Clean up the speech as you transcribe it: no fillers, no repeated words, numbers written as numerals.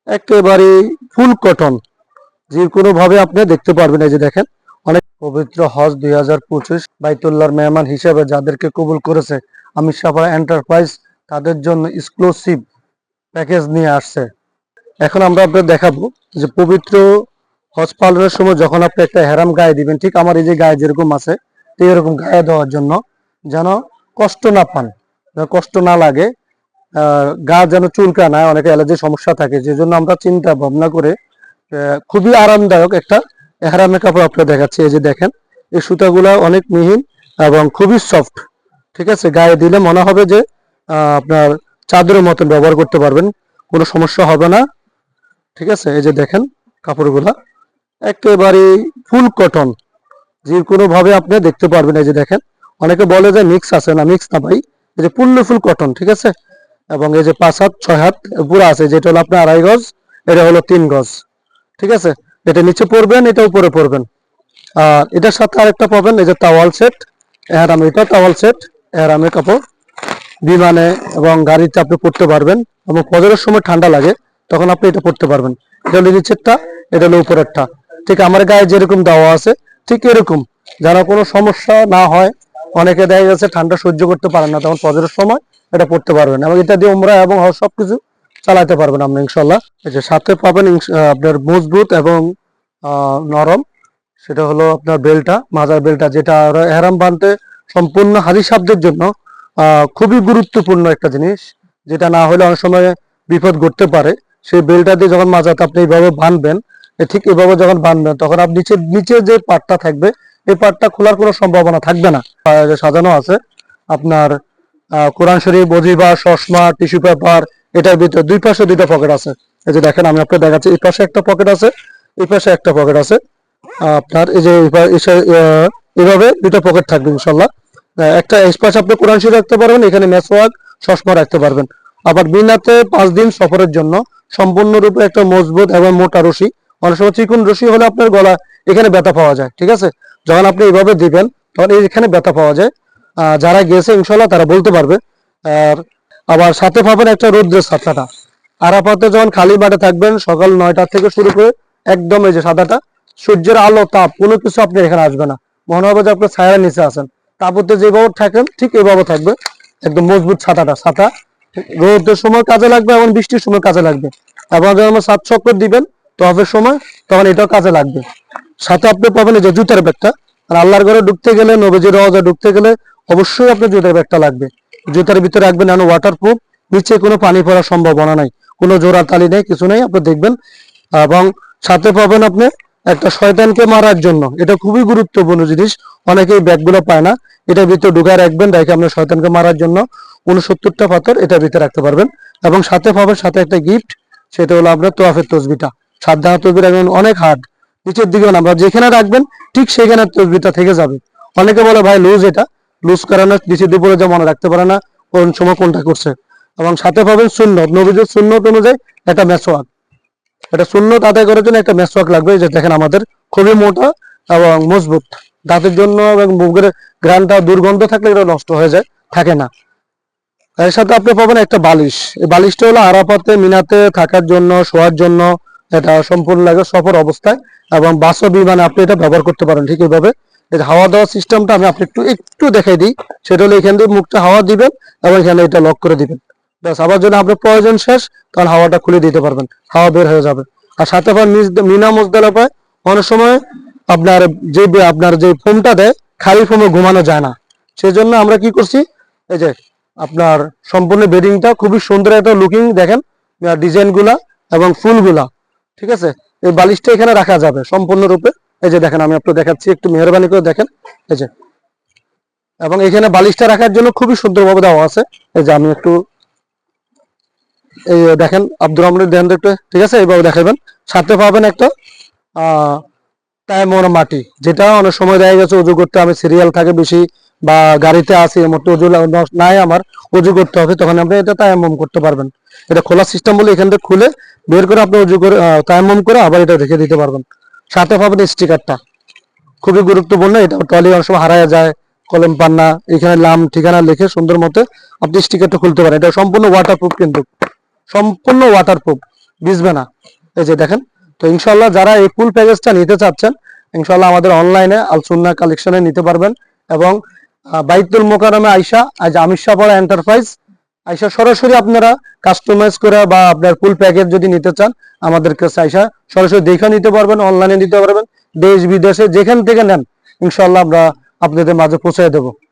একেবারে ফুল কটন, যে কোনো ভাবে আপনি দেখতে পারবেন। এই যে দেখেন, অনেক পবিত্র হজ 2025 বাইতুল্লাহর মেহমান হিসেবে যাদেরকে কবুল করেছে আমির সাফা এন্টারপ্রাইজ, তাদের জন্য এক্সক্লুসিভ প্যাকেজ নিয়ে আসছে। এখন আমরা আপনাদের দেখাবো যে পবিত্র হজ পালনের সময় যখন আপনি একটা হেরাম গায়ে দিবেন, ঠিক আমার এই যে গায়ে যেরকম আছে, তো এরকম গায়ে দেওয়ার জন্য যেন কষ্ট না পান, যেন কষ্ট না লাগে, গা যেন চুলকানায়, অনেকে অ্যালার্জির সমস্যা থাকে, যে জন্য আমরা চিন্তা ভাবনা করে খুবই আরামদায়ক একটা এহরামের কাপড় আপনাকে দেখাচ্ছি। এই যে দেখেন, এই সুতাগুলা অনেক মিহিন এবং খুবই সফট। ঠিক আছে, গায়ে দিলে মনে হবে যে আপনার চাদরের মতন ব্যবহার করতে পারবেন, কোনো সমস্যা হবে না। ঠিক আছে, এই যে দেখেন কাপড়গুলা একেবারে ফুল কটন, যে কোনো ভাবে আপনি দেখতে পারবেন। এই যে দেখেন, অনেকে বলে যে মিক্স আছে, না মিক্স না ভাই, এই যে ফুল ফুল কটন। ঠিক আছে, এবং এই যে 5 হাত 6 হাত পুরো আছে, যেটা হলো আপনার 2.5 গজ, এটা হলো 3 গজ। ঠিক আছে, এটা নিচে পড়বেন, এটা উপরে পড়বেন। আর এটার সাথে আরেকটা পাবেন, এই যে তাওয়াল সেট, এহরাম, এটা তাওয়াল সেট, এহরামের কাপড় বিমানে এবং গাড়িতে আপনি পড়তে পারবেন, এবং ফজরের সময় ঠান্ডা লাগে তখন আপনি এটা পড়তে পারবেন। এটা হলো নিচেরটা, এটা হলো উপরেরটা। ঠিক আমার গায়ে যেরকম দেওয়া আছে ঠিক এরকম, যেন কোনো সমস্যা না হয়। অনেকে দেখা গেছে ঠান্ডা সহ্য করতে পারেন না, তখন ফজরের সময় এটা পড়তে পারবেন, এবং এটা দিয়ে উমরা এবং হজ সবকিছু চালাতে পারবেন আপনি ইনশাল্লাহ। এই যে সাথে পাবেন আপনার মজবুত এবং নরম, সেটা হলো আপনার বেলটা, মাজার বেলটা, যেটা এহরাম বাঁধতে সম্পূর্ণ হাজি সাহেবদের জন্য খুবই গুরুত্বপূর্ণ একটা জিনিস, যেটা না হলে অনেক সময় বিপদ ঘটতে পারে। সেই বেলটা দিয়ে যখন মাজাতে আপনি এইভাবে বাঁধবেন, ঠিক এইভাবে যখন বাঁধবেন, তখন আপনি নিচে নিচে যে পাটটা থাকবে, এই পাটটা খোলার কোনো সম্ভাবনা থাকবে না। সাজানো আছে আপনার কোরআন শরীফ, বজিবা, চশমা, টিস্যু পেপার, এটার ভিতরে দুই পাশে দুইটা পকেট আছে। এই যে দেখেন, আমি আপনাকে দেখাচ্ছি, এই পাশে একটা পকেট আছে, এই পাশে একটা পকেট আছে। আপনার এই যে এইভাবে দুটো পকেট থাকবে ইনশাল্লাহ। একটা স্পেস আপনি কোরআন শরীফ রাখতে পারবেন, এখানে মেসওয়াক, চশমা রাখতে পারবেন। আবার মিনাতে 5 দিন সফরের জন্য সম্পূর্ণরূপে একটা মজবুত এবং মোটা রশি, অনেক সময় চিকুন রশি হলে আপনার গলা এখানে ব্যথা পাওয়া যায়। ঠিক আছে, যখন আপনি এইভাবে দিবেন তখন এখানে ব্যথা পাওয়া যায়। যারা গেছে ইনশাল্লাহ তারা বলতে পারবে। আর আবার সাথে পাবেন একটা রৌদ্রের ছাতাটা। আরাফাতে যখন খালি মাঠে থাকবেন সকাল 9টা থেকে শুরু করে একদম এই যে সাদাটা, সূর্যের আলো তাপ কোনো কিছু আপনি এখানে আসবে না, মনে হবে যে আপনি ছায়ার নিচে আছেন। তাপতে যেভাবে থাকেন ঠিক এইভাবে থাকবে, একদম মজবুত ছাতাটা। ছাতা রোদের সময় কাজে লাগবে এবং বৃষ্টির সময় কাজে লাগবে। এবং যখন 7 চক্কর দিবেন তফের সময়, তখন এটাও কাজে লাগবে। সাথে আপনি পাবেন এই যে জুতার ব্যাগটা। আর আল্লাহর ঘরে ঢুকতে গেলে, নবীজির রওজা ঢুকতে গেলে অবশ্যই আপনার জুতার ব্যাগটা লাগবে। জুতার ভিতরে রাখবেন এমন ওয়াটারপ্রুফ, নিচে কোনো পানি পড়ার সম্ভাবনা নাই, কোনো জোড়া তালি নেই, কিছু নেই, আপনি দেখবেন। এবং সাথে পাবেন আপনি একটা শয়তানকে মারার জন্য, এটা খুবই গুরুত্বপূর্ণ জিনিস, অনেকেই ব্যাগগুলো পায় না। এটার ভিতরে ঢুকায় রাখবেন, রেখে আপনার শয়তানকে মারার জন্য 69টা পাথর এটার ভিতরে রাখতে পারবেন। এবং সাথে পাবেন সাথে একটা গিফট, সেটা হলো আপনার তোয়াফের তসবিটা। 7 দানা তসবি রাখবেন, অনেক হার্ড, নিচের দিকে আমরা যেখানে রাখবেন ঠিক সেখানে তসবিটা থেকে যাবে। অনেকে বলে ভাই লুজ, এটা লুজ করানো নিচের দিকে পড়ে যা মনে রাখতে পারে না কোন সময় কোনটা করছে। এবং সাথে পাবেন সুন্নত, নবীদের সুন্নত অনুযায়ী একটা মেসওয়াক, এটা সুন্নত আদায় করার জন্য একটা মেসওয়াক লাগবে। যে দেখেন আমাদের খুবই মোটা এবং মজবুত, দাঁতের জন্য এবং মুখের ঘ্রাণটা দুর্গন্ধ থাকলে এটা নষ্ট হয়ে যায়, থাকে না। এর সাথে আপনি পাবেন একটা বালিশ, এই বালিশটা হলো আরাফাতে মিনাতে থাকার জন্য, শোয়ার জন্য, এটা সম্পূর্ণ লাগে সফর অবস্থায়। এবং বাস বিমানে আপনি এটা ব্যবহার করতে পারেন ঠিক এইভাবে। এই হাওয়া দেওয়ার সিস্টেমটা আমি আপনি একটু একটু দেখাই দিই, সেটা হলো এখান দিয়ে মুখটা হাওয়া দিবেন এবং এখানে এটা লক করে দিবেন, ব্যাস। আবার যদি আপনার প্রয়োজন শেষ তখন হাওয়াটা খুলে দিতে পারবেন, হাওয়া বের হয়ে যাবে। আর সাথে আবার মিনা মুজদালিফায় অনেক সময় আপনার যে ফোমটা দেয়, খালি ফোমে ঘুমানো যায় না, সেজন্য আমরা কি করছি, এই যে আপনার সম্পূর্ণ বেডিংটা খুবই সুন্দর একটা লুকিং, দেখেন ডিজাইন গুলা এবং ফুলগুলা। ঠিক আছে, এই বালিশটা এখানে রাখা যাবে সম্পূর্ণরূপে। এই যে দেখেন, আমি আপনাকে দেখাচ্ছি, একটু মেহরবানি করে দেখেন, এই যে। এবং এখানে বালিশটা রাখার জন্য খুবই সুন্দরভাবে দেওয়া আছে। এই যে আমি একটু, এই দেখেন আব্দুর রহমানের দেন একটু, ঠিক আছে, এইভাবে দেখাবেন। সাথে পাবেন একটা তায়াম্মুম মাটি, যেটা অনেক সময় দেখা গেছে উজু করতে আমি সিরিয়াল থাকে বেশি, বা গাড়িতে আসি এর মধ্যে উজু নাই আমার, উজু করতে হবে, তখন আপনি এটা তায়াম্মুম করতে পারবেন। এটা খোলা সিস্টেম বলে এখান থেকে খুলে বের করে আপনি উজু করে তায়াম্মুম করে আবার এটা রেখে দিতে পারবেন। সাথে পাবেন স্টিকারটা, খুবই গুরুত্বপূর্ণ, এটা টলি অনেক সময় হারায় যায়, কলম পান্না, এখানে নাম ঠিকানা লিখে সুন্দর মতো আপনি স্টিকারটা খুলতে পারেন। এটা সম্পূর্ণ ওয়াটারপ্রুফ, কিন্তু সম্পূর্ণ ওয়াটারপ্রুফ, ভিজবে না। এই যে দেখেন। তো ইনশাল্লাহ যারা এই ফুল প্যাকেজটা নিতে চাচ্ছেন, ইনশাল্লাহ আমাদের অনলাইনে আল সুন্নাহ কালেকশনে নিতে পারবেন। এবং বাইতুল মোকাররমে আইসা, আজ আমির শাহপাড়া এন্টারপ্রাইজ আইসা সরাসরি আপনারা কাস্টমাইজ করে বা আপনার ফুল প্যাকেজ যদি নিতে চান, আমাদের কাছে আইসা সরাসরি দেখে নিতে পারবেন, অনলাইনে নিতে পারবেন। দেশ বিদেশে যেখান থেকে নেন ইনশাল্লাহ আমরা আপনাদের মাঝে পৌঁছে দেবো।